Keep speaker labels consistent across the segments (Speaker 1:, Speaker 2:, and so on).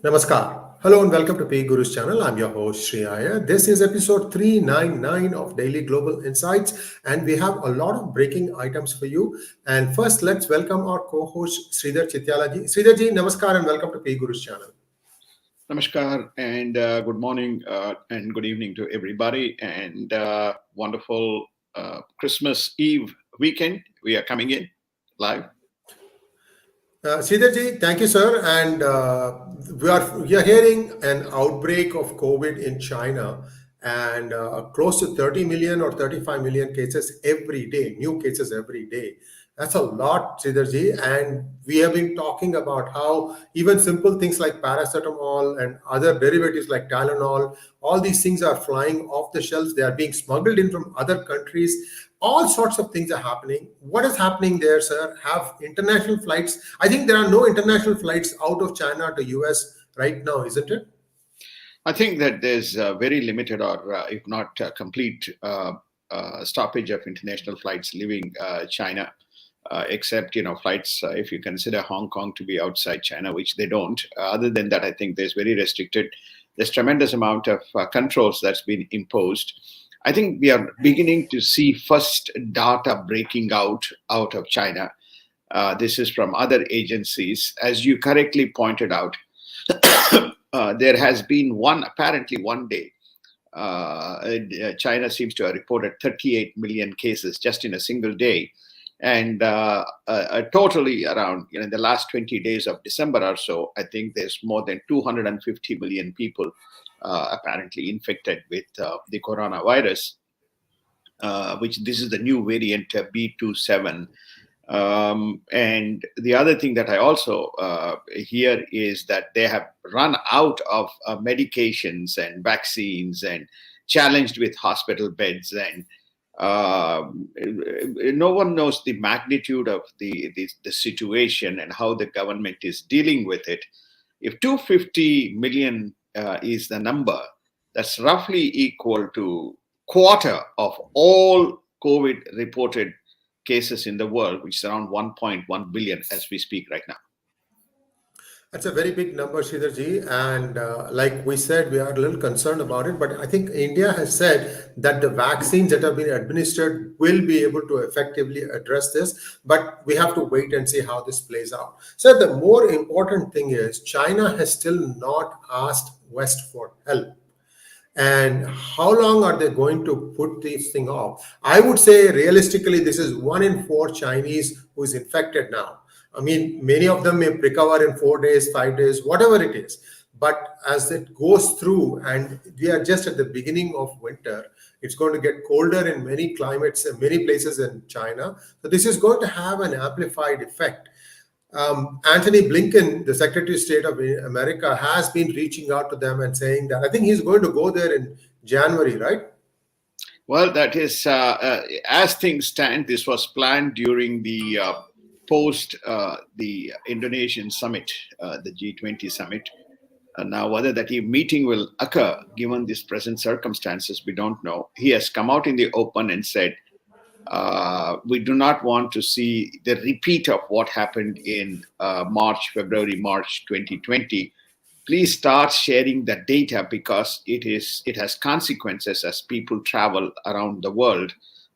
Speaker 1: Namaskar. Hello and welcome to P Guru's channel. I'm your host Sri Iyer. This is episode 399 of Daily Global Insights, and we have a lot of breaking items for you. And first, let's welcome our co-host Sridhar Chityalaji. Sridharji, namaskar and welcome to P Guru's channel.
Speaker 2: Namaskar and good morning and good evening to everybody, and wonderful Christmas Eve weekend. We are coming in live.
Speaker 1: Sridharji, thank you, sir. And we are hearing an outbreak of COVID in China, and close to 30 million or 35 million cases every day, new cases every day. That's a lot, Sridharji. And we have been talking about how even simple things like paracetamol and other derivatives like Tylenol, all these things are flying off the shelves. They are being smuggled in from other countries. All sorts of things are happening. What is happening there, sir? Have international flights? I think there are no international flights out of China to US right now, isn't it?
Speaker 2: I think that there's very limited or if not complete stoppage of international flights leaving China. Except flights if you consider Hong Kong to be outside China, which they don't. Other than that, I think there's very restricted. There's tremendous amount of controls that's been imposed. I think we are beginning to see first data breaking out of China. This is from other agencies, as you correctly pointed out. There has been apparently one day. China seems to have reported 38 million cases just in a single day. And totally around in the last 20 days of December or so, I think there's more than 250 million people apparently infected with the coronavirus, which this is the new variant B27. And the other thing that I also hear is that they have run out of medications and vaccines and challenged with hospital beds, and no one knows the magnitude of the situation and how the government is dealing with it. If 250 million is the number, that's roughly equal to quarter of all COVID reported cases in the world, which is around 1.1 billion as we speak right now.
Speaker 1: That's a very big number, Sridharji. And like we said, we are a little concerned about it. But I think India has said that the vaccines that have been administered will be able to effectively address this. But we have to wait and see how this plays out. So the more important thing is China has still not asked West for help. And how long are they going to put this thing off? I would say realistically, this is 1 in 4 Chinese who is infected now. I mean, many of them may recover in 4 days, 5 days, whatever it is. But as it goes through, and we are just at the beginning of winter, it's going to get colder in many climates and many places in China. So this is going to have an amplified effect. Anthony Blinken, the Secretary of State of America, has been reaching out to them and saying that I think he's going to go there in January, right?
Speaker 2: Well, that is, as things stand, this was planned during the post the Indonesian summit, the G20 summit. Now, whether that meeting will occur, given these present circumstances, we don't know. He has come out in the open and said, we do not want to see the repeat of what happened in February, March 2020. Please start sharing the data because it has consequences as people travel around the world.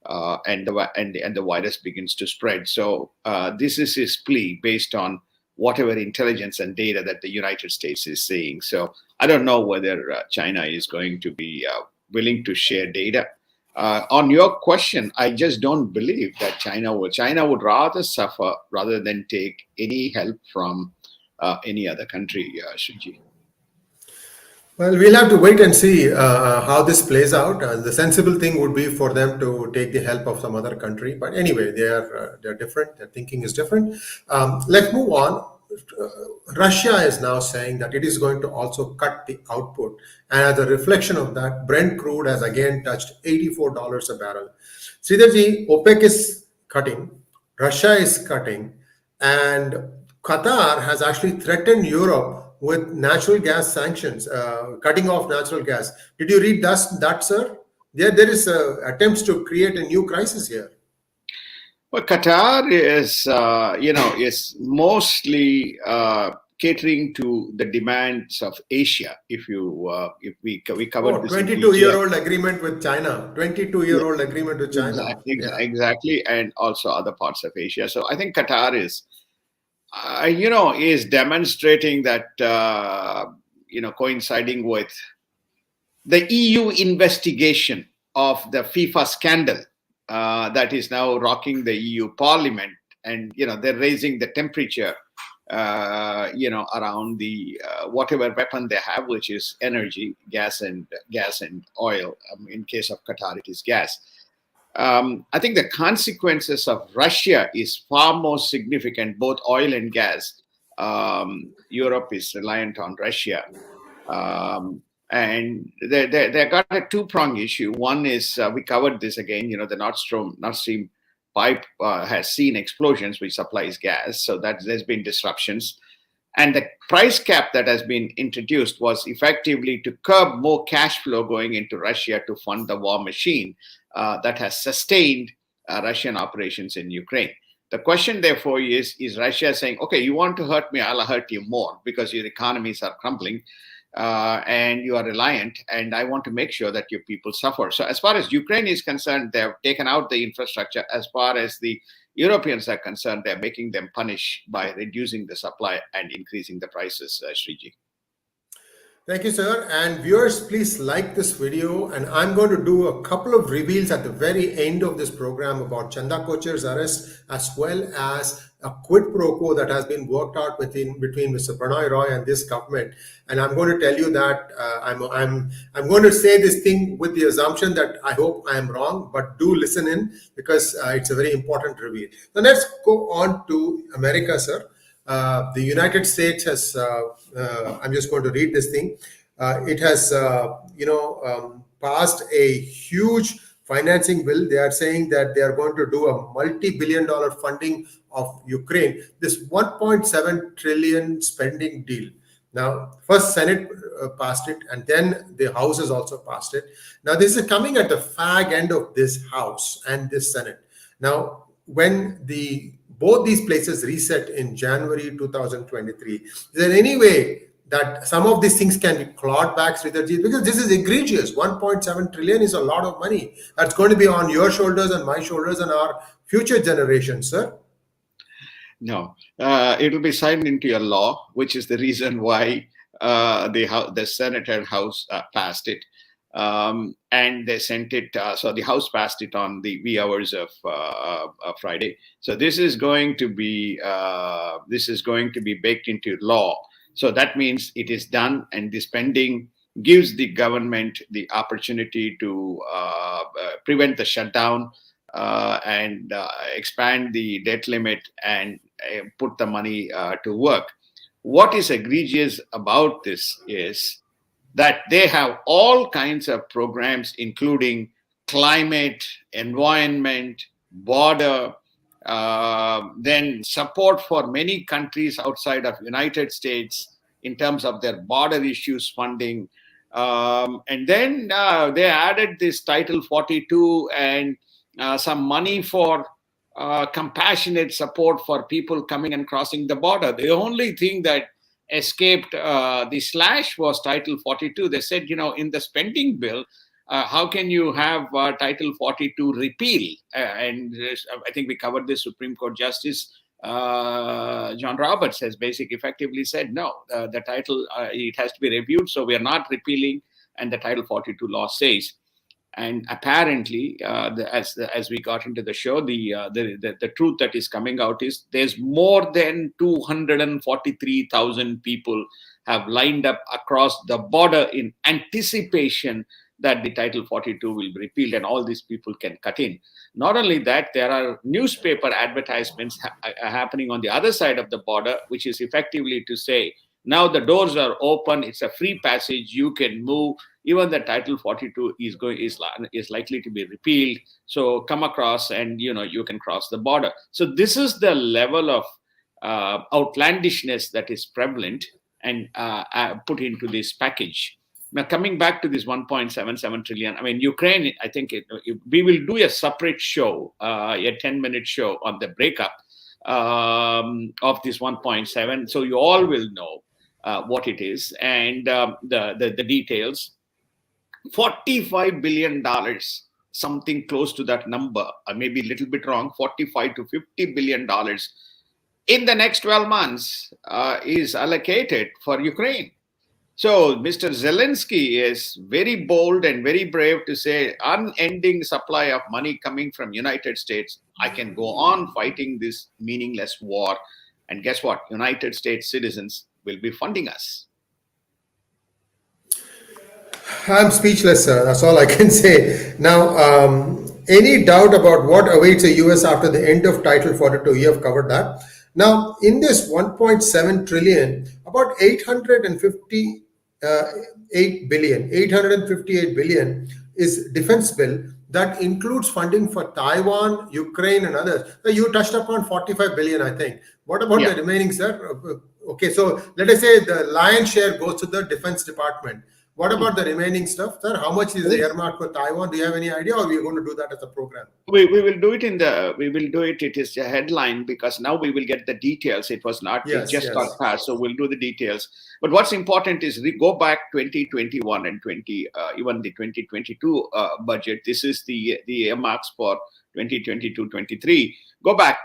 Speaker 2: And the virus begins to spread. So this is his plea based on whatever intelligence and data that the United States is seeing. So I don't know whether China is going to be willing to share data. On your question, I just don't believe that China would rather suffer rather than take any help from any other country, Shuji.
Speaker 1: Well, we'll have to wait and see how this plays out. The sensible thing would be for them to take the help of some other country. But anyway, they're different. Their thinking is different. Let's move on. Russia is now saying that it is going to also cut the output. And as a reflection of that, Brent crude has again touched $84 a barrel. Sridharji, OPEC is cutting, Russia is cutting, and Qatar has actually threatened Europe with natural gas sanctions, cutting off natural gas. Did you read that, sir? There is attempts to create a new crisis here.
Speaker 2: Well, Qatar is, is mostly catering to the demands of Asia. If we covered
Speaker 1: Oh,
Speaker 2: this in
Speaker 1: 22-year-old agreement with China. 22-year-old agreement with China.
Speaker 2: Exactly,
Speaker 1: Yeah.
Speaker 2: exactly, and also other parts of Asia. So I think Qatar is demonstrating that, coinciding with the EU investigation of the FIFA scandal that is now rocking the EU Parliament, and they're raising the temperature, around the whatever weapon they have, which is energy, gas and oil. In case of Qatar, it is gas. I think the consequences of Russia is far more significant, both oil and gas. Europe is reliant on Russia. And they got a two-prong issue. One is, we covered this again, the Nord Stream pipe has seen explosions, which supplies gas. So that there's been disruptions. And the price cap that has been introduced was effectively to curb more cash flow going into Russia to fund the war machine that has sustained Russian operations in Ukraine. The question, therefore, is Russia saying, okay, you want to hurt me, I'll hurt you more because your economies are crumbling and you are reliant, and I want to make sure that your people suffer. So as far as Ukraine is concerned, they've taken out the infrastructure. As far as the Europeans are concerned, they're making them punish by reducing the supply and increasing the prices, Sriji.
Speaker 1: Thank you, sir. And viewers, please like this video. And I'm going to do a couple of reveals at the very end of this program about Chanda Kochhar's arrest, as well as a quid pro quo that has been worked out between Mr. Prannoy Roy and this government. And I'm going to tell you that I'm going to say this thing with the assumption that I hope I am wrong, but do listen in because it's a very important reveal. So let's go on to America, sir. The United States has, I'm just going to read this thing. It has, passed a huge financing bill. They are saying that they are going to do a multi-billion-dollar funding of Ukraine. This 1.7 trillion spending deal. Now, first Senate passed it, and then the House has also passed it. Now, this is coming at the fag end of this House and this Senate. Now, when both these places reset in January 2023, is there any way that some of these things can be clawed back, Sridharji? Because this is egregious. 1.7 trillion is a lot of money. That's going to be on your shoulders and my shoulders and our future generations, sir.
Speaker 2: No, it'll be signed into a law, which is the reason why the Senate and House passed it. And they sent it, so the House passed it on the wee hours of Friday. So this is going to be baked into law. So that means it is done, and the spending gives the government the opportunity to prevent the shutdown and expand the debt limit and put the money to work. What is egregious about this is that they have all kinds of programs, including climate, environment, border, then support for many countries outside of United States in terms of their border issues funding. And then they added this Title 42 and some money for compassionate support for people coming and crossing the border. The only thing that escaped the slash was Title 42. They said, in the spending bill, how can you have Title 42 repeal? And I think we covered this. Supreme Court Justice John Roberts has effectively said, no, the title, it has to be reviewed. So we are not repealing, and the Title 42 law says. And apparently, as we got into the show, the truth that is coming out is there's more than 243,000 people have lined up across the border in anticipation that the Title 42 will be repealed and all these people can cut in. Not only that, there are newspaper advertisements happening on the other side of the border, which is effectively to say, now the doors are open, it's a free passage, you can move. Even the Title 42 is likely to be repealed. So come across and you can cross the border. So this is the level of outlandishness that is prevalent and put into this package. Now, coming back to this 1.77 trillion, I mean, Ukraine, I think we will do a separate show, a 10-minute show on the breakup. of this 1.7. So you all will know what it is and the details. $45 billion, something close to that number. I may be a little bit wrong. $45 to $50 billion in the next 12 months is allocated for Ukraine. So Mr. Zelensky is very bold and very brave to say unending supply of money coming from United States. I can go on fighting this meaningless war. And guess what? United States citizens will be funding us.
Speaker 1: I'm speechless, sir. That's all I can say. Now, any doubt about what awaits the US after the end of Title 42? You have covered that. Now, in this 1.7 trillion, about 858 billion is defense bill that includes funding for Taiwan, Ukraine, and others. So you touched upon 45 billion, I think. What about the remaining, sir? Okay, so let us say the lion's share goes to the Defense Department. What about the remaining stuff, sir? How much is the earmark for Taiwan? Do you have any idea, or are we going to do that as a program?
Speaker 2: We will do it it is a headline, because now we will get the details. It was not, it just got passed, so we'll do the details. But what's important is we go back 2021 and even the 2022 budget. This is the earmarks for 2022-23. Go back.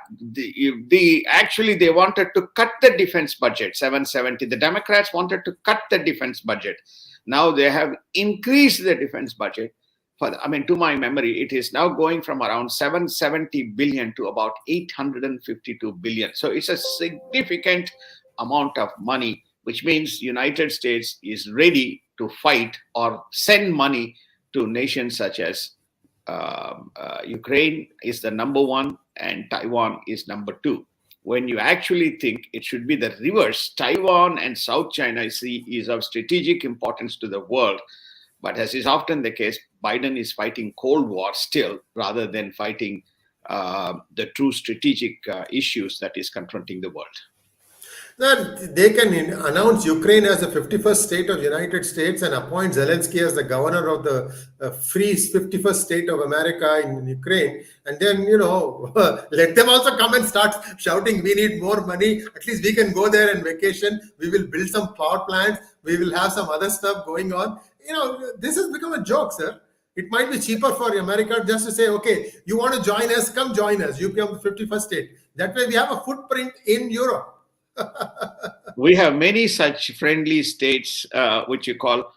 Speaker 2: Actually they wanted to cut the defense budget, 770. The Democrats wanted to cut the defense budget. Now they have increased the defense budget. To my memory, it is now going from around 770 billion to about 852 billion. So it's a significant amount of money, which means United States is ready to fight or send money to nations such as Ukraine is the number one and Taiwan is number two. When you actually think it should be the reverse, Taiwan and South China Sea is of strategic importance to the world. But as is often the case, Biden is fighting Cold War still, rather than fighting the true strategic issues that is confronting the world.
Speaker 1: Now, they can announce Ukraine as the 51st state of the United States and appoint Zelensky as the governor of the free 51st state of America in Ukraine. And then, let them also come and start shouting, we need more money. At least we can go there and vacation. We will build some power plants. We will have some other stuff going on. This has become a joke, sir. It might be cheaper for America just to say, okay, you want to join us, come join us. You become the 51st state. That way we have a footprint in Europe.
Speaker 2: We have many such friendly states, which you call,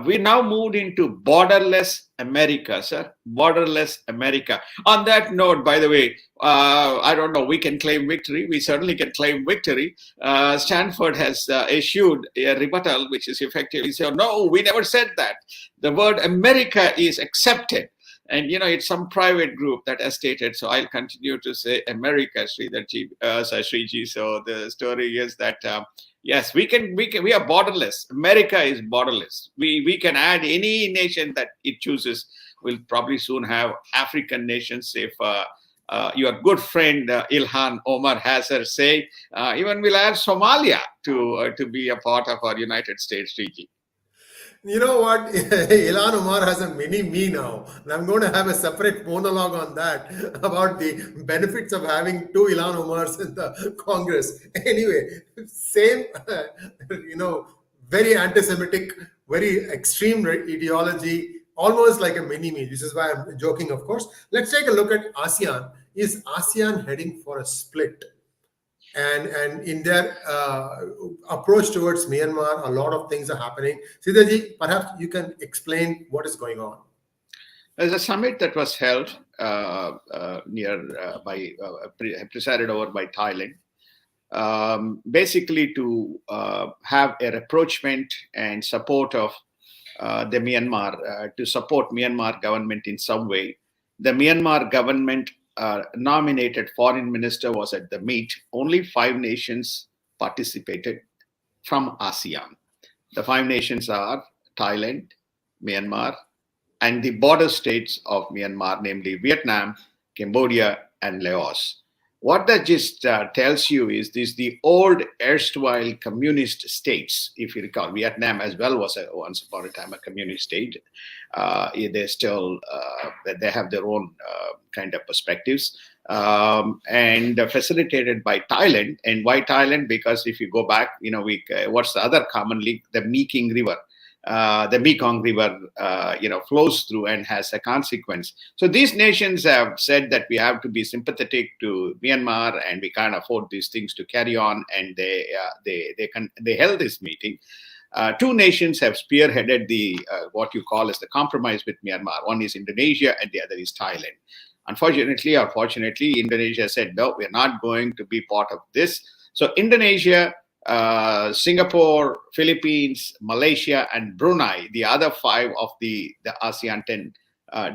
Speaker 2: we now moved into borderless America, sir. Borderless America. On that note, by the way, I don't know, we can claim victory. We certainly can claim victory. Stanford has issued a rebuttal, which is effectively saying, no, we never said that. The word America is accepted. And, it's some private group that has stated, so I'll continue to say America, Shriji. So the story is that, yes, we are borderless. America is borderless. We can add any nation that it chooses. We'll probably soon have African nations if your good friend Ilhan Omar has her say. Even we'll add Somalia to be a part of our United States, Shriji.
Speaker 1: You know what? Ilhan Omar has a mini me now. And I'm going to have a separate monologue on that about the benefits of having two Ilhan Omars in the Congress. Anyway, same, very anti-Semitic, very extreme ideology, almost like a mini me. This is why I'm joking, of course. Let's take a look at ASEAN. Is ASEAN heading for a split? And in their approach towards Myanmar, a lot of things are happening. Siddharji, perhaps you can explain what is going on.
Speaker 2: There's a summit that was held presided over by Thailand, basically to have a rapprochement and support of the Myanmar, to support Myanmar government in some way. The Myanmar government nominated foreign minister was at the meet. Only 5 nations participated from ASEAN. The 5 nations are Thailand, Myanmar, and the border states of Myanmar, namely Vietnam, Cambodia, and Laos. What that just tells you is this: the old erstwhile communist states, if you recall, Vietnam as well was once upon a time a communist state. They still they have their own kind of perspectives, and facilitated by Thailand. And why Thailand? Because if you go back, what's the other common link? The Mekong River, flows through and has a consequence. So these nations have said that we have to be sympathetic to Myanmar, and we can't afford these things to carry on. And they held this meeting. Two nations have spearheaded the what you call as the compromise with Myanmar. One is Indonesia, and the other is Thailand. Unfortunately or fortunately, Indonesia said, no, we're not going to be part of this. So Indonesia, Singapore, Philippines, Malaysia, and Brunei, the other 5 of the ASEAN 10,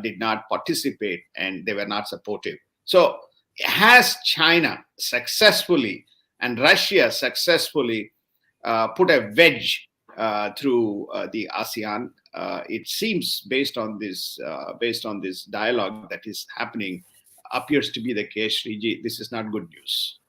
Speaker 2: did not participate, and they were not supportive. So has China successfully and Russia successfully put a wedge through the ASEAN? It seems, based on this dialogue that is happening, appears to be the case. Sriji, this is not good news.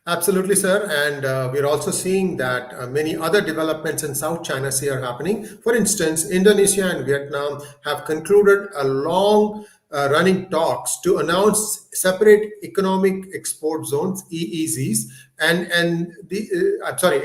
Speaker 1: Absolutely, sir. And we're also seeing that many other developments in South China Sea are happening. For instance, Indonesia and Vietnam have concluded a long running talks to announce separate economic export zones, EEZs, and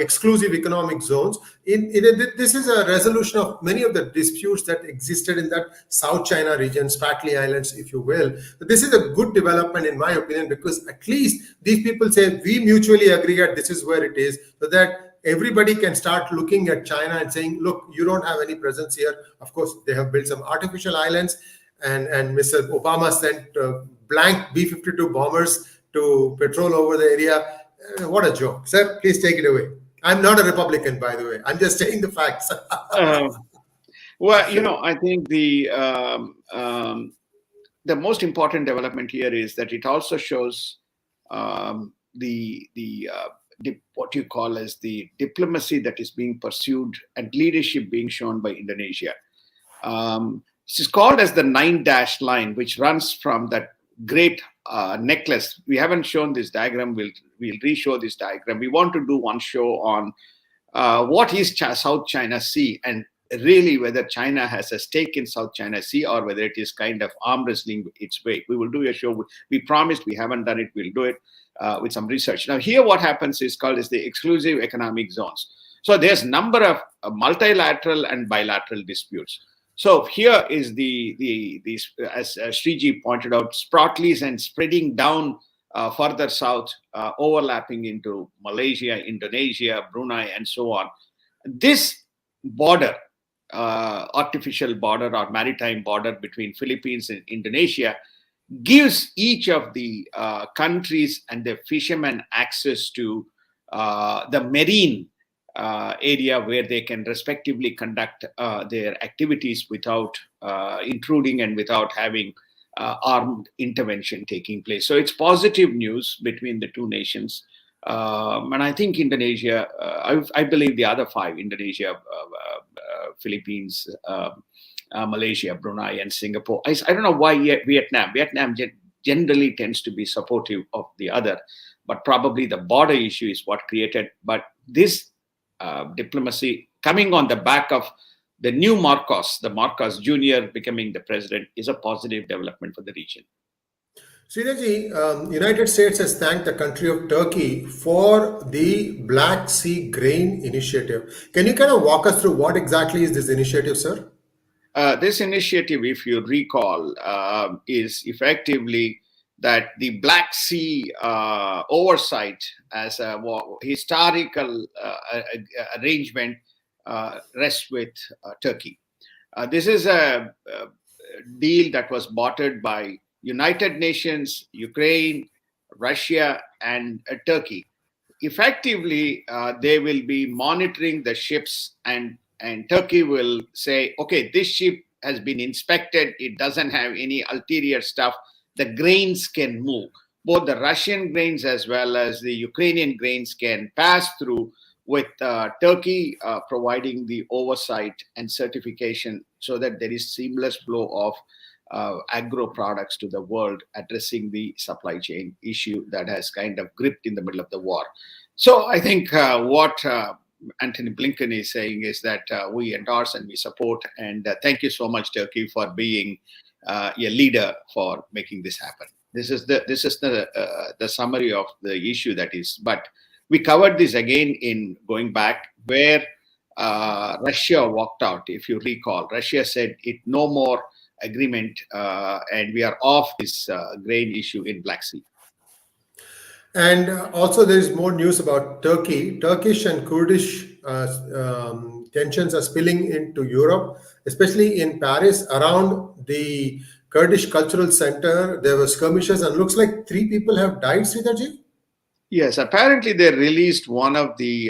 Speaker 1: exclusive economic zones. This is a resolution of many of the disputes that existed in that South China region, Spratly Islands, if you will. But this is a good development, in my opinion, because at least these people say we mutually agree that this is where it is, so that everybody can start looking at China and saying, look, you don't have any presence here. Of course, they have built some artificial islands, and Mr. Obama sent blank B-52 bombers to patrol over the area. What a joke. Sir, please take it away. I'm not a Republican, by the way. I'm just saying the facts.
Speaker 2: Well, I think the most important development here is that it also shows what you call as the diplomacy that is being pursued and leadership being shown by Indonesia. This is called as the 9-dash line, which runs from that great necklace. We haven't shown this diagram. We'll re-show this diagram. We want to do one show on what is South China Sea, and really whether China has a stake in South China Sea or whether it is kind of arm wrestling its way. We will do a show. We promised. We haven't done it. We'll do it with some research. Now here what happens is called as the exclusive economic zones. So there's a number of multilateral and bilateral disputes. So here is as Sriji pointed out, Spratlys and spreading down further south, overlapping into Malaysia, Indonesia, Brunei, and so on. This border, artificial border or maritime border between Philippines and Indonesia, gives each of the countries and the fishermen access to the marine area where they can respectively conduct their activities without intruding and without having armed intervention taking place. So it's positive news between the two nations. And I think Indonesia, I believe the other 5, Indonesia, Philippines, Malaysia, Brunei, and Singapore. I don't know why Vietnam. Vietnam generally tends to be supportive of the other, but probably the border issue is what created. But this diplomacy coming on the back of the new Marcos, the Marcos Jr. becoming the president, is a positive development for the region.
Speaker 1: Sridharji, United States has thanked the country of Turkey for the Black Sea Grain Initiative. Can you kind of walk us through what exactly is this initiative, sir?
Speaker 2: This initiative, if you recall, is effectively that the Black Sea oversight as a historical arrangement rests with Turkey. This is a deal that was bartered by United Nations, Ukraine, Russia, and Turkey. Effectively, they will be monitoring the ships, and Turkey will say, okay, this ship has been inspected. It doesn't have any ulterior stuff. The grains can move. Both the Russian grains as well as the Ukrainian grains can pass through, with Turkey providing the oversight and certification so that there is seamless flow of agro products to the world, addressing the supply chain issue that has kind of gripped in the middle of the war. So I think what Anthony Blinken is saying is that we endorse and we support, and thank you so much, Turkey, for being a leader for making this happen. This is the summary of the issue that is. But we covered this again in going back where Russia walked out. If you recall, Russia said it no more agreement, and we are off this grain issue in Black Sea.
Speaker 1: And also, there is more news about Turkey. Turkish and Kurdish tensions are spilling into Europe, especially in Paris. Around the Kurdish Cultural Center, there were skirmishes, and looks like 3 people have died, Sridharji?
Speaker 2: Yes, apparently they released one of the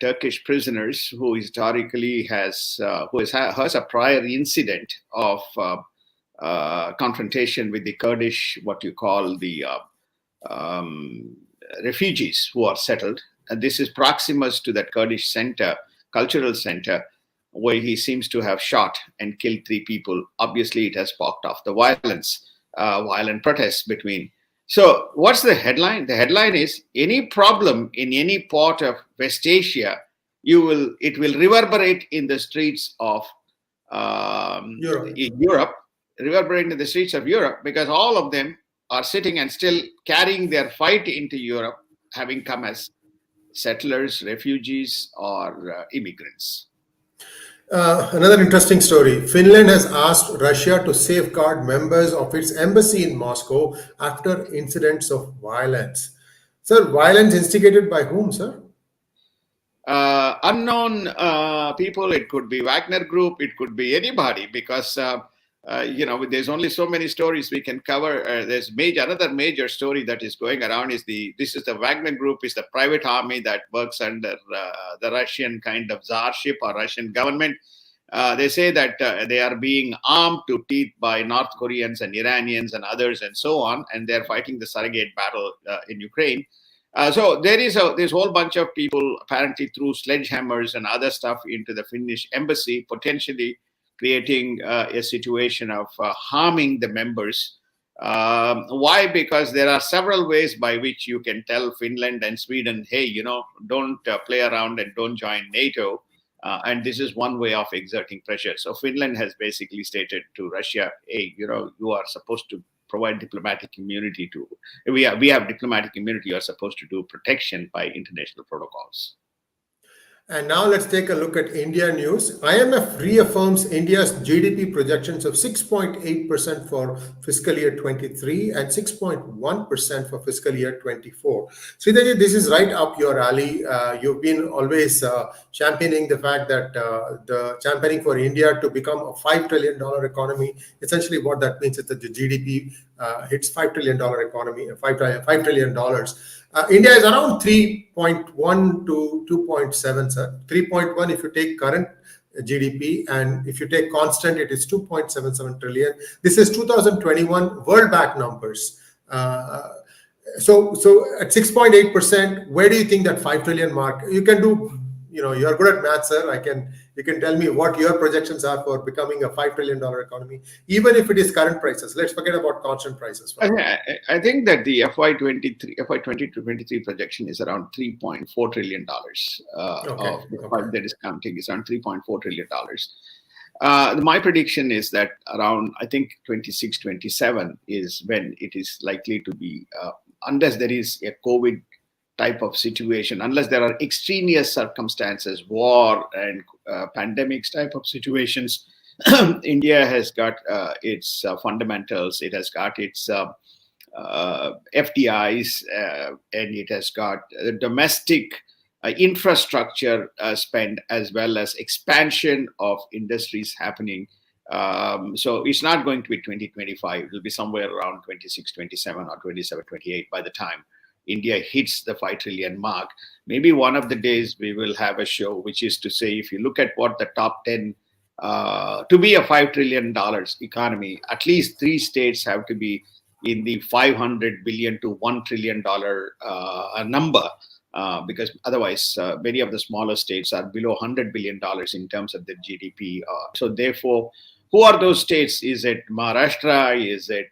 Speaker 2: Turkish prisoners who historically has a prior incident of confrontation with the Kurdish, what you call the refugees who are settled. And this is proximus to that Kurdish center, cultural center, where he seems to have shot and killed 3 people. Obviously, it has sparked off the violent protests between. So what's the headline? The headline is, any problem in any part of West Asia, it will reverberate in the streets of Europe, reverberate in the streets of Europe, because all of them are sitting and still carrying their fight into Europe, having come as settlers, refugees, or immigrants.
Speaker 1: Another interesting story. Finland has asked Russia to safeguard members of its embassy in Moscow after incidents of violence. Sir, violence instigated by whom, sir?
Speaker 2: Unknown people. It could be Wagner Group. It could be anybody, because there's only so many stories we can cover. There's another major story that is going around is the Wagner Group is the private army that works under the Russian kind of czarship or Russian government. They say that they are being armed to teeth by North Koreans and Iranians and others and so on, and they're fighting the surrogate battle in Ukraine. So there is this whole bunch of people apparently threw sledgehammers and other stuff into the Finnish embassy, potentially creating a situation of harming the members. Why? Because there are several ways by which you can tell Finland and Sweden, hey, don't play around and don't join NATO. And this is one way of exerting pressure. So Finland has basically stated to Russia, hey, you are supposed to provide diplomatic immunity we have diplomatic immunity. You are supposed to do protection by international protocols.
Speaker 1: And now let's take a look at India news. IMF reaffirms India's GDP projections of 6.8% for fiscal year 23 and 6.1% for fiscal year 24. Sridharji, this is right up your alley. You've been always championing the fact that championing for India to become a $5 trillion economy. Essentially what that means is that the GDP hits $5 trillion economy, $5 trillion. India is around 3.1 to 2.7, sir. 3.1 if you take current GDP, and if you take constant, it is 2.77 trillion. This is 2021 World Bank numbers. So at 6.8%, where do you think that 5 trillion mark? You can do, you're good at math, sir. You can tell me what your projections are for becoming a $5 trillion economy, even if it is current prices. Let's forget about constant prices.
Speaker 2: I think that the FY 2022-23 projection is around $3.4 trillion. The discounting is around $3.4 trillion. My prediction is that around, I think 26-27 is when it is likely to be, unless there is a COVID type of situation, unless there are extraneous circumstances, war and pandemics type of situations. India has got its fundamentals, it has got its FDIs, and it has got domestic infrastructure spend, as well as expansion of industries happening. So it's not going to be 2025. It will be somewhere around 26, 27 or 27, 28 by the time India hits the 5 trillion mark. Maybe one of the days we will have a show, which is to say, if you look at what the top 10, to be a $5 trillion economy, at least 3 states have to be in the $500 billion to $1 trillion number, because otherwise many of the smaller states are below $100 billion in terms of their GDP. So therefore, Who are those states? Is it Maharashtra? Is it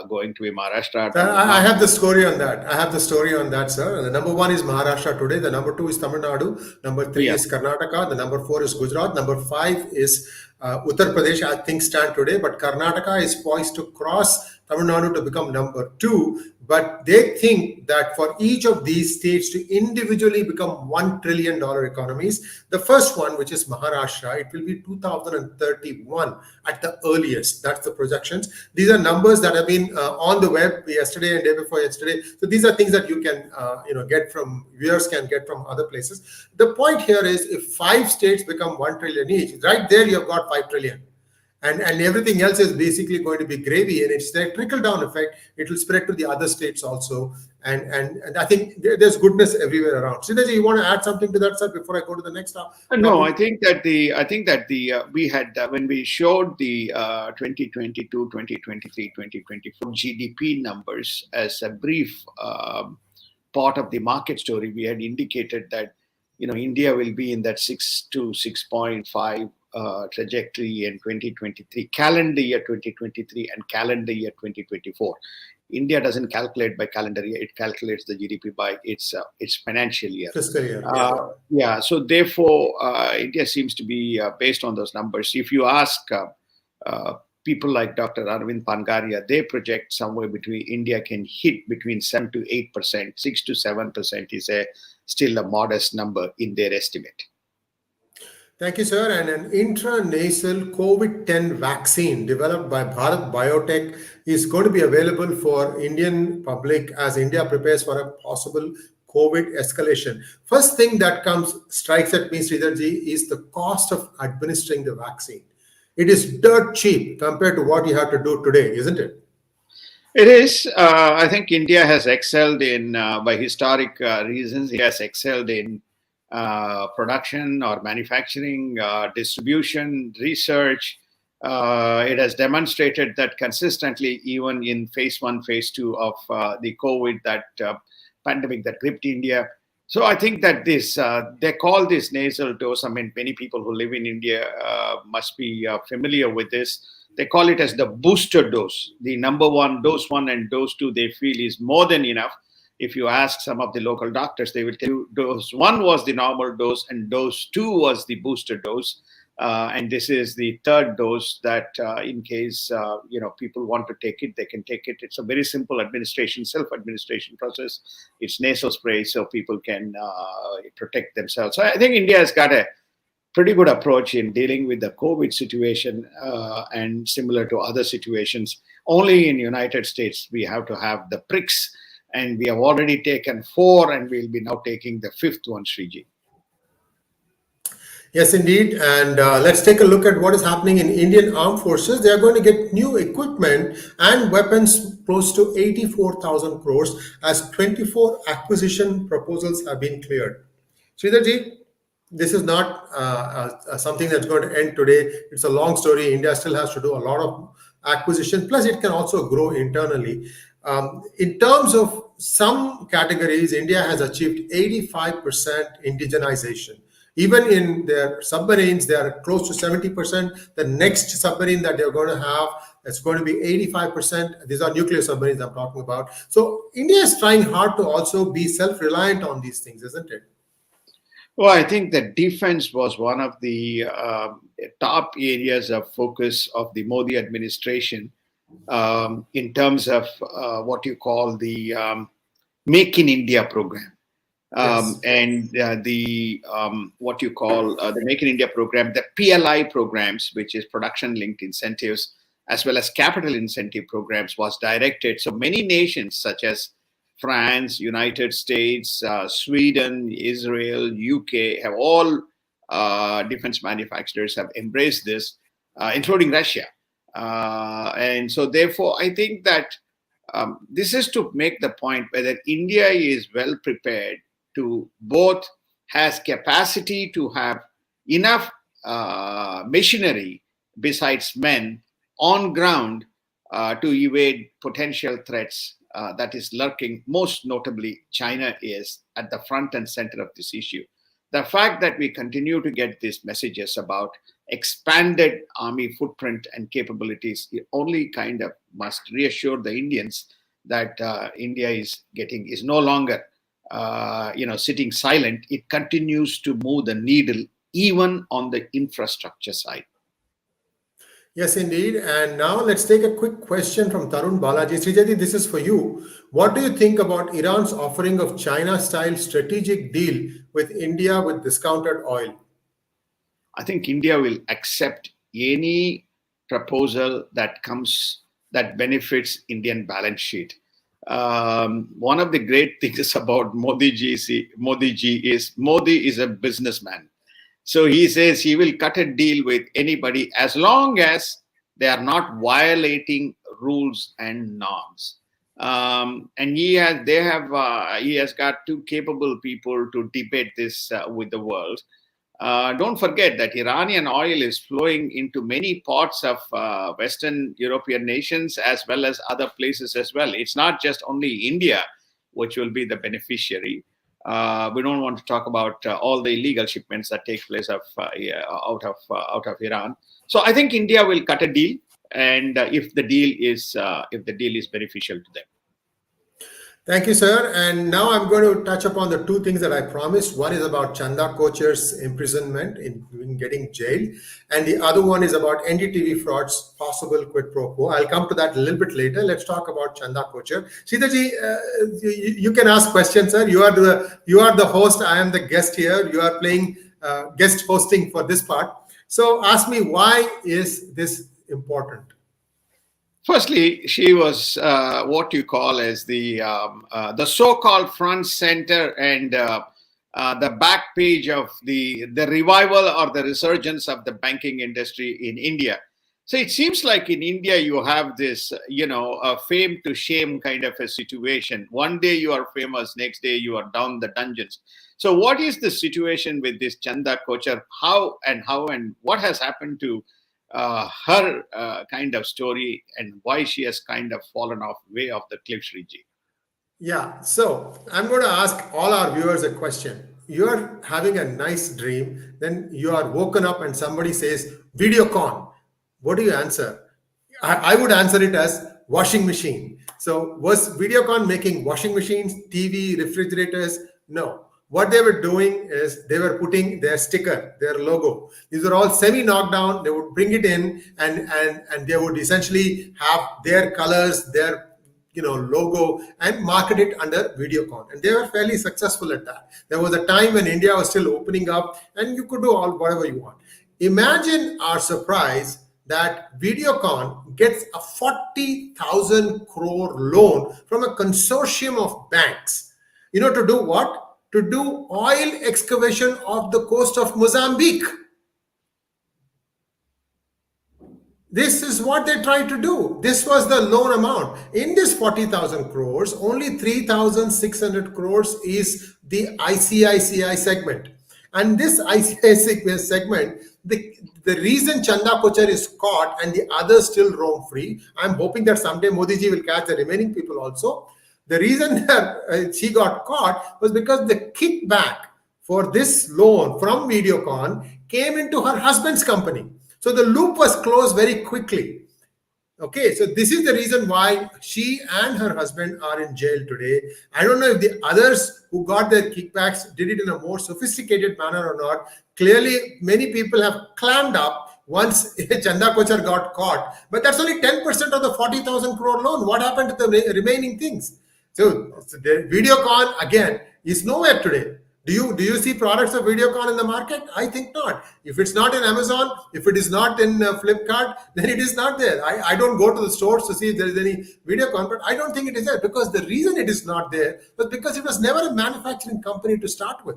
Speaker 2: going to be Maharashtra, Tamil
Speaker 1: I have the
Speaker 2: Nadu?
Speaker 1: story on that. I have the story on that, sir. The number one is Maharashtra today. The number two is Tamil Nadu. Number three
Speaker 2: Yeah.
Speaker 1: is Karnataka. The number four is Gujarat. Number five is Uttar Pradesh, I think, stand today. But Karnataka is poised to cross Tamil Nadu to become number two. But they think that for each of these states to individually become $1 trillion economies, the first one, which is Maharashtra, it will be 2031 at the earliest. That's the projections. These are numbers that have been on the web yesterday and day before yesterday. So these are things that you can get from viewers, can get from other places. The point here is, if 5 states become 1 trillion each, right there you have got 5 trillion. And everything else is basically going to be gravy, and it's a trickle down effect. It will spread to the other states also, and I think there's goodness everywhere around. Sridharji, you want to add something to that, sir, before I go to the next
Speaker 2: No,
Speaker 1: topic?
Speaker 2: I think that we had when we showed the 2022, 2023, 2024 GDP numbers as a brief part of the market story, we had indicated that India will be in that 6 to 6.5 trajectory in 2023, calendar year 2023 and calendar year 2024. India doesn't calculate by calendar year; it calculates the GDP by its financial year.
Speaker 1: Fiscal year, yeah.
Speaker 2: Yeah, so therefore, India seems to be based on those numbers. If you ask people like Dr. Arvind Pangaria, they project somewhere between India can hit between 7 to 8%, 6 to 7% is still a modest number in their estimate.
Speaker 1: Thank you, sir. And an intranasal COVID-10 vaccine developed by Bharat Biotech is going to be available for Indian public as India prepares for a possible COVID escalation. First thing that strikes at me, Sridharji, is the cost of administering the vaccine. It is dirt cheap compared to what you have to do today, isn't it?
Speaker 2: It is. I think India has excelled in, by historic reasons, it has excelled in production or manufacturing, distribution, research. It has demonstrated that consistently, even in phase 1, phase 2 of the COVID pandemic that gripped India. So I think that this, they call this nasal dose. I mean, many people who live in India must be familiar with this. They call it as the booster dose. The number one, dose 1 and dose 2, they feel is more than enough. If you ask some of the local doctors, they will tell you dose 1 was the normal dose and dose 2 was the booster dose. And this is the third dose that in case people want to take it, they can take it. It's a very simple administration, self-administration process. It's nasal spray, so people can protect themselves. So I think India has got a pretty good approach in dealing with the COVID situation and similar to other situations. Only in United States, we have to have the pricks, and we have already taken 4 and we'll be now taking the 5th one, Sriji.
Speaker 1: Yes, indeed. And let's take a look at what is happening in Indian Armed Forces. They are going to get new equipment and weapons close to 84,000 crores as 24 acquisition proposals have been cleared. Sridharji, this is not something that's going to end today. It's a long story. India still has to do a lot of acquisition. Plus, it can also grow internally. In terms of some categories, India has achieved 85% indigenization. Even in their submarines, they are close to 70%. The next submarine that they're going to have, it's going to be 85%. These are nuclear submarines I'm talking about. So India is trying hard to also be self-reliant on these things, isn't it?
Speaker 2: Well, I think that defense was one of the top areas of focus of the Modi administration in terms of what you call the Make in India program.
Speaker 1: Yes.
Speaker 2: And what you call the Make in India program, the PLI programs, which is production linked incentives, as well as capital incentive programs, was directed. So many nations such as France, United States, Sweden, Israel, UK have all defense manufacturers have embraced this, including Russia. And so therefore, I think that this is to make the point whether India is well prepared to both has capacity to have enough machinery besides men on ground to evade potential threats that is lurking. Most notably, China is at the front and center of this issue. The fact that we continue to get these messages about expanded army footprint and capabilities, it only kind of must reassure the Indians that India is no longer sitting silent. It continues to move the needle even on the infrastructure side.
Speaker 1: Yes, indeed. And now let's take a quick question from Tarun Balaji. Srijati, this is for you. What do you think about Iran's offering of China-style strategic deal with India with discounted oil?
Speaker 2: I think India will accept any proposal that comes that benefits Indian balance sheet. One of the great things about Modi ji is Modi is a businessman. So he says he will cut a deal with anybody as long as they are not violating rules and norms. And he has got two capable people to debate this with the world. Don't forget that Iranian oil is flowing into many parts of Western European nations as well as other places as well. It's not just only India which will be the beneficiary. We don't want to talk about all the illegal shipments that take place out of Iran. So I think India will cut a deal, and if the deal is beneficial to them.
Speaker 1: Thank you, sir. And now I'm going to touch upon the two things that I promised. One is about Chanda Kochhar's imprisonment in getting jailed, and the other one is about NDTV fraud's possible quid pro quo. I'll come to that a little bit later. Let's talk about Chanda Kochhar. Sitaji, you can ask questions, sir. You are the host. I am the guest here. You are playing guest hosting for this part. So ask me, why is this important?
Speaker 2: Firstly, she was what you call as the so-called front center and the back page of the revival or the resurgence of the banking industry in India. So it seems like in India you have this, fame to shame kind of a situation. One day you are famous, next day you are down the dungeons. So what is the situation with this Chanda Kochhar? How and what has happened to her kind of story, and why she has kind of fallen way off the cliff, Sriji?
Speaker 1: Yeah, so I'm going to ask all our viewers a question. You're having a nice dream, then you are woken up and somebody says, Videocon. What do you answer? I would answer it as washing machine. So was Videocon making washing machines, TV, refrigerators? No. What they were doing is they were putting their sticker, their logo. These are all semi-knocked down. They would bring it in and they would essentially have their colors, their logo, and market it under Videocon. And they were fairly successful at that. There was a time when India was still opening up and you could do whatever you want. Imagine our surprise that Videocon gets a 40,000 crore loan from a consortium of banks. To do what? To do oil excavation off the coast of Mozambique. This is what they tried to do. This was the loan amount. In this 40,000 crores, only 3,600 crores is the ICICI segment. And this ICICI segment, the reason Chanda Kochhar is caught and the others still roam free, I'm hoping that someday Modi ji will catch the remaining people also. The reason that she got caught was because the kickback for this loan from Videocon came into her husband's company. So the loop was closed very quickly. Okay, so this is the reason why she and her husband are in jail today. I don't know if the others who got their kickbacks did it in a more sophisticated manner or not. Clearly, many people have clammed up once Chanda Kochhar got caught. But that's only 10% of the 40,000 crore loan. What happened to the remaining things? So the Videocon, again, is nowhere today. Do you see products of Videocon in the market? I think not. If it's not in Amazon, if it is not in Flipkart, then it is not there. I don't go to the stores to see if there is any Videocon, but I don't think it is there, because the reason it is not there was because it was never a manufacturing company to start with.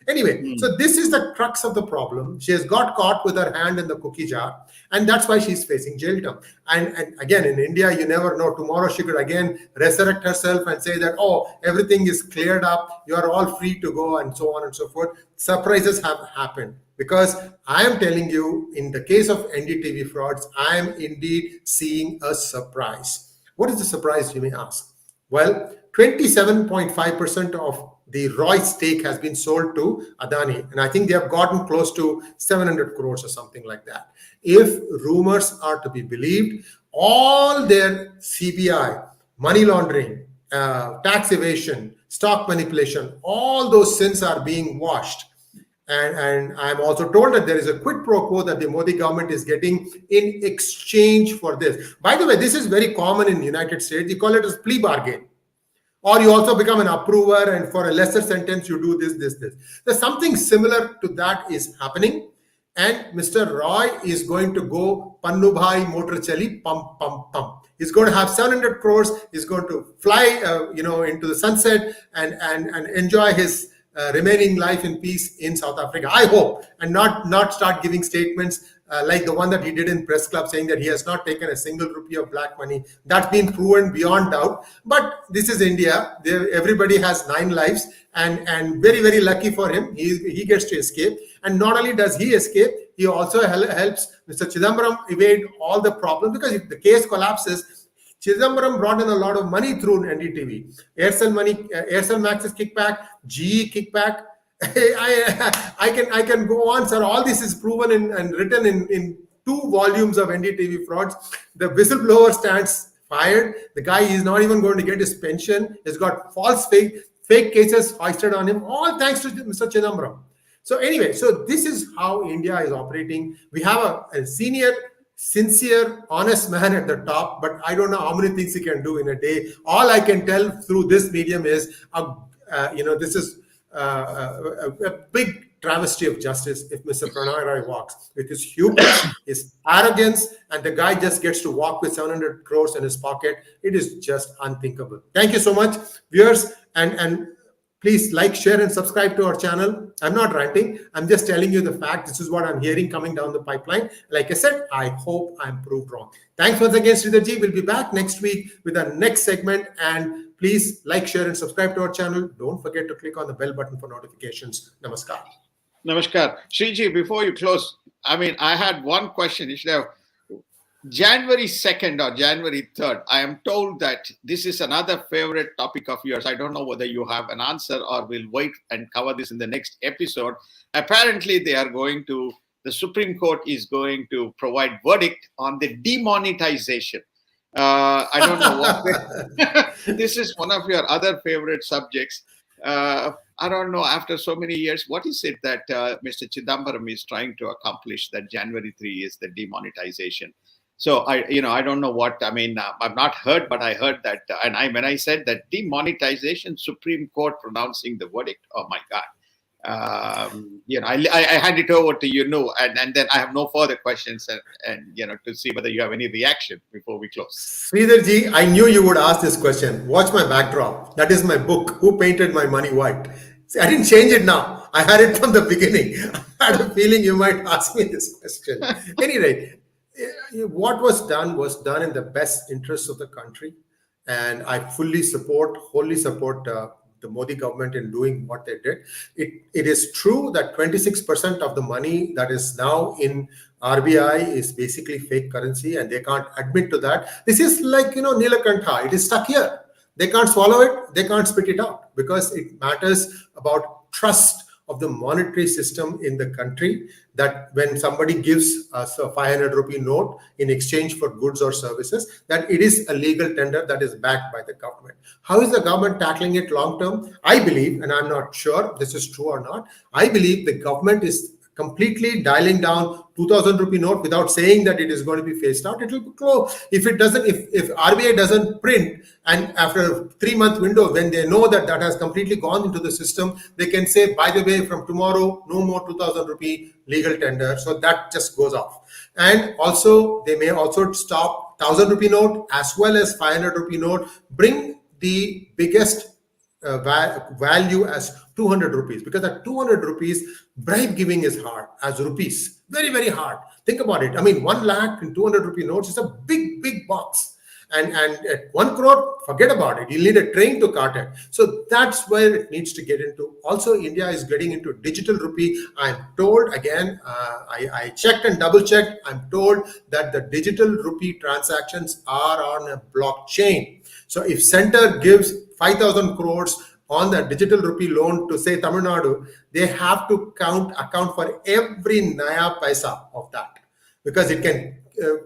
Speaker 1: Anyway, so this is the crux of the problem. She has got caught with her hand in the cookie jar, and that's why she's facing jail term. And again, in India, you never know. Tomorrow she could again resurrect herself and say that, oh, everything is cleared up, you are all free to go, and so on and so forth. Surprises have happened, because I am telling you, in the case of NDTV frauds, I am indeed seeing a surprise. What is the surprise, you may ask? Well, 27.5% of the Roy stake has been sold to Adani, and I think they have gotten close to 700 crores or something like that. If rumors are to be believed, all their CBI, money laundering, tax evasion, stock manipulation, all those sins are being washed. And I'm also told that there is a quid pro quo that the Modi government is getting in exchange for this. By the way, this is very common in the United States. You call it as plea bargain. Or you also become an approver, and for a lesser sentence, you do this. There's something similar to that is happening. And Mr. Roy is going to go Pannu Bhai Motor Chali pump pump pump. He's going to have 700 crores. He's going to fly, into the sunset and enjoy his remaining life in peace in South Africa. I hope, and not start giving statements like the one that he did in press club saying that he has not taken a single rupee of black money. That's been proven beyond doubt. But this is India. Everybody has 9 lives, and very, very lucky for him, he gets to escape. And not only does he escape, he also helps Mr. Chidambaram evade all the problems, because if the case collapses, Chidambaram brought in a lot of money through NDTV. Aircel money, Aircel Max's kickback, GE kickback. I can go on, sir. All this is proven and written in 2 volumes of NDTV frauds. The whistleblower stands fired. The guy is not even going to get his pension. He's got false fake cases hoisted on him, all thanks to Mr. Chidambaram. So anyway, so this is how India is operating. We have a senior, sincere, honest man at the top, but I don't know how many things he can do in a day. All I can tell through this medium is, this is a big travesty of justice if Mr. Pranay Roy walks with his hubris, his arrogance, and the guy just gets to walk with 700 crores in his pocket. It is just unthinkable. Thank you so much, viewers, and please like, share, and subscribe to our channel. I'm not ranting. I'm just telling you the fact. This is what I'm hearing coming down the pipeline. Like I said, I hope I'm proved wrong. Thanks once again, Sridharji. We'll be back next week with our next segment. And please like, share, and subscribe to our channel. Don't forget to click on the bell button for notifications. Namaskar.
Speaker 2: Namaskar. Sriji, before you close, I had one question. You should have January 2nd or January 3rd. I am told that this is another favorite topic of yours. I don't know whether you have an answer or we'll wait and cover this in the next episode. Apparently, the Supreme Court is going to provide verdict on the demonetization. I don't know what. This is one of your other favorite subjects. I don't know, after so many years, what is it that Mr. Chidambaram is trying to accomplish that January 3 is the demonetization? So I don't know what, I've not heard, but I heard that, when I said that demonetization, Supreme Court pronouncing the verdict, oh my God. I hand it over to you, and then I have no further questions and to see whether you have any reaction before we close.
Speaker 1: Sridharji, I knew you would ask this question. Watch my backdrop. That is my book, Who Painted My Money White? See, I didn't change it now. I had it from the beginning. I had a feeling you might ask me this question. Anyway, what was done in the best interest of the country. And I wholly support the Modi government in doing what they did. It is true that 26% of the money that is now in RBI is basically fake currency, and they can't admit to that. This is like, Nilakantha. It is stuck here. They can't swallow it. They can't spit it out, because it matters about trust of the monetary system in the country, that when somebody gives us a 500 rupee note in exchange for goods or services, that it is a legal tender that is backed by the government. How is the government tackling it long term? I believe, and I'm not sure this is true or not, I believe the government is completely dialing down 2000 rupee note without saying that it is going to be phased out. It will be close. If RBI doesn't print, and after a 3-month window, when they know that has completely gone into the system, they can say, by the way, from tomorrow, no more 2000 rupee legal tender. So that just goes off. And also, they may also stop 1000 rupee note as well as 500 rupee note, bring the biggest value as 200 rupees, because at 200 rupees, bribe giving is hard as rupees. Very, very hard. Think about it. 1 lakh in 200 rupee notes is a big, big box. And at 1 crore, forget about it. You'll need a train to cart it. So that's where it needs to get into. Also, India is getting into digital rupee. I'm told, again, I checked and double checked. I'm told that the digital rupee transactions are on a blockchain. So if center gives 5,000 crores on the digital rupee loan to say Tamil Nadu, they have to account for every naya paisa of that, because it can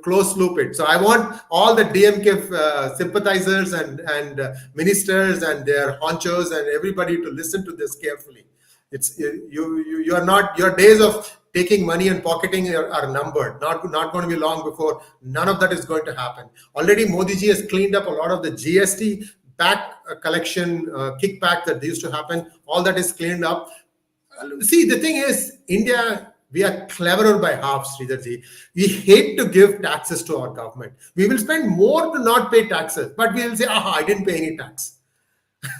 Speaker 1: close loop it. So I want all the DMK sympathizers and ministers and their honchos and everybody to listen to this carefully. It's you are not, your days of taking money and pocketing are numbered. Not going to be long before none of that is going to happen. Already Modi ji has cleaned up a lot of the GST back collection kickback that used to happen. All that is cleaned up. See, the thing is, India, we are cleverer by half, Sridharji. We hate to give taxes to our government. We will spend more to not pay taxes, but we will say, aha, I didn't pay any tax.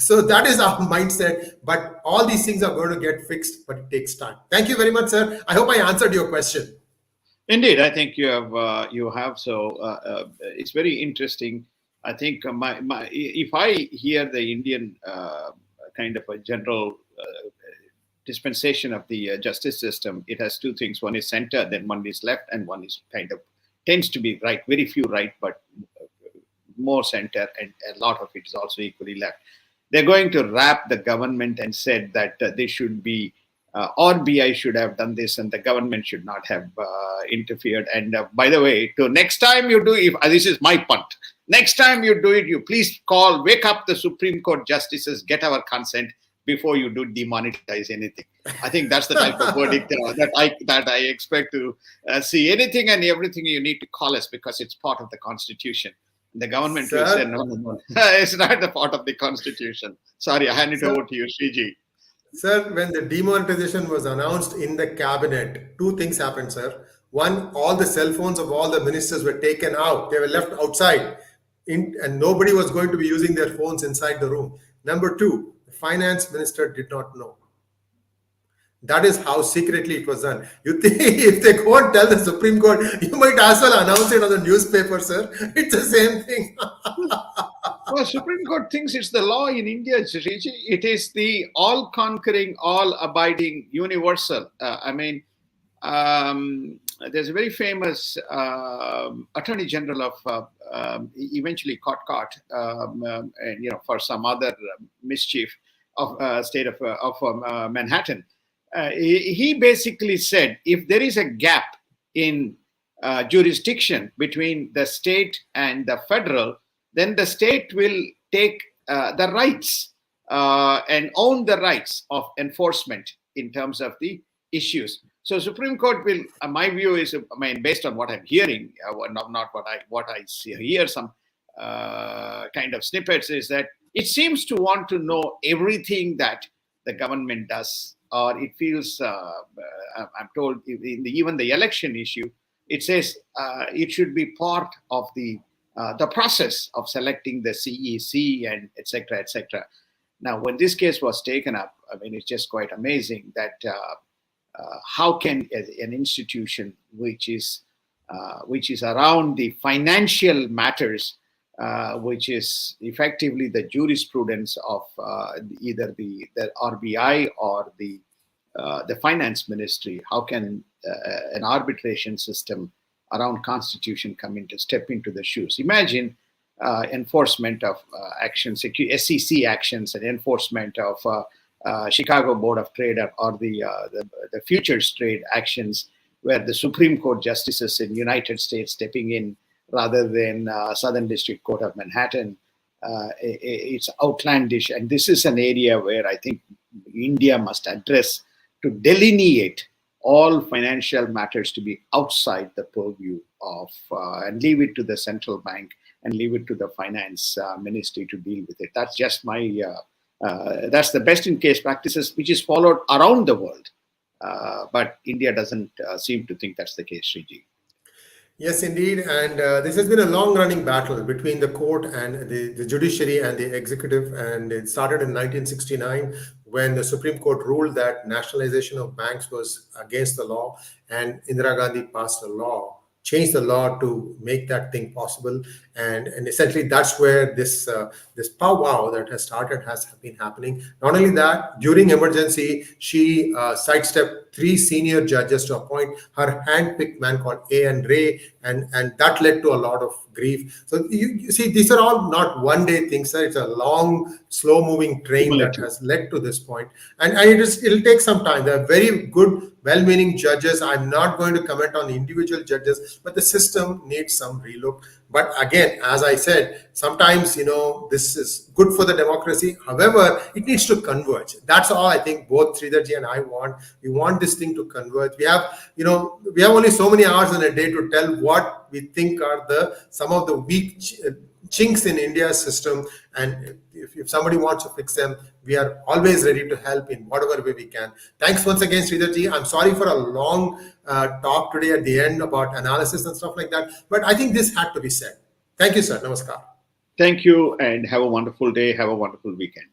Speaker 1: So that is our mindset. But all these things are going to get fixed, but it takes time. Thank you very much, sir. I hope I answered your question.
Speaker 2: Indeed, I think you have. You have. So it's very interesting. I think if I hear the Indian kind of a general dispensation of the justice system, it has two things. One is center, then one is left, and one is kind of tends to be right. Very few right, but more center, and a lot of it is also equally left. They're going to wrap the government and said that they should be, RBI should have done this, and the government should not have interfered. And by the way, to next time you do, if this is my punt, next time you do it, you please wake up the Supreme Court justices, get our consent before you do demonetize anything. I think that's the type of verdict that I expect to see. Anything and everything you need to call us, because it's part of the Constitution. The government will say, no, it's not the part of the Constitution. Sorry, I hand it over to you, Sriji.
Speaker 1: Sir, when the demonetization was announced in the cabinet, two things happened, sir. One, all the cell phones of all the ministers were taken out. They were left outside, and nobody was going to be using their phones inside the room. Number two, the finance minister did not know. That is how secretly it was done. You think if they go and tell the Supreme Court, you might as well announce it on the newspaper, sir. It's the same thing.
Speaker 2: Well, Supreme Court thinks it's the law in India, Riji. It is the all-conquering, all-abiding, universal. There's a very famous Attorney General of eventually caught, and for some other mischief of state of Manhattan. He basically said, if there is a gap in jurisdiction between the state and the federal, then the state will take the rights and own the rights of enforcement in terms of the issues. So Supreme Court will, my view is, based on what I'm hearing, not what I see, hear some kind of snippets, is that it seems to want to know everything that the government does. Or it feels, I'm told, even the election issue, it says it should be part of the process of selecting the CEC and etc. etc. Now, when this case was taken up, it's just quite amazing that how can an institution which is around the financial matters, which is effectively the jurisprudence of either the RBI or the finance ministry, how can an arbitration system around constitution step into the shoes? Imagine enforcement of actions, SEC actions, and enforcement of Chicago Board of Trade or the futures trade actions, where the Supreme Court justices in United States stepping in rather than Southern District Court of Manhattan. It's outlandish, and this is an area where I think India must address to delineate all financial matters to be outside the purview of and leave it to the central bank and leave it to the finance ministry to deal with it. That's just my that's the best in case practices which is followed around the world, but India doesn't seem to think that's the case, Sriji.
Speaker 1: Yes, indeed. And this has been a long-running battle between the court and the judiciary and the executive. And it started in 1969 when the Supreme Court ruled that nationalization of banks was against the law. And Indira Gandhi passed a law, changed the law to make that thing possible. And essentially, that's where this powwow that has started has been happening. Not only that, during emergency, she sidestepped 3 senior judges to appoint her hand-picked man called A.N. Ray, and that led to a lot of grief. So you see, these are all not one-day things, sir. It's a long, slow-moving train that has led to this point, and it'll take some time. There are very good, well-meaning judges. I'm not going to comment on individual judges, but the system needs some relook. But again, as I said, sometimes, this is good for the democracy. However, it needs to converge. That's all I think both Sridharji and I want. We want this thing to converge. We have only so many hours in a day to tell what we think are some of the weak chinks in India's system. And if somebody wants to fix them, we are always ready to help in whatever way we can. Thanks once again, Sridharji. I'm sorry for a long talk today at the end about analysis and stuff like that, but I think this had to be said. Thank you, sir. Namaskar.
Speaker 2: Thank you, and have a wonderful day. Have a wonderful weekend.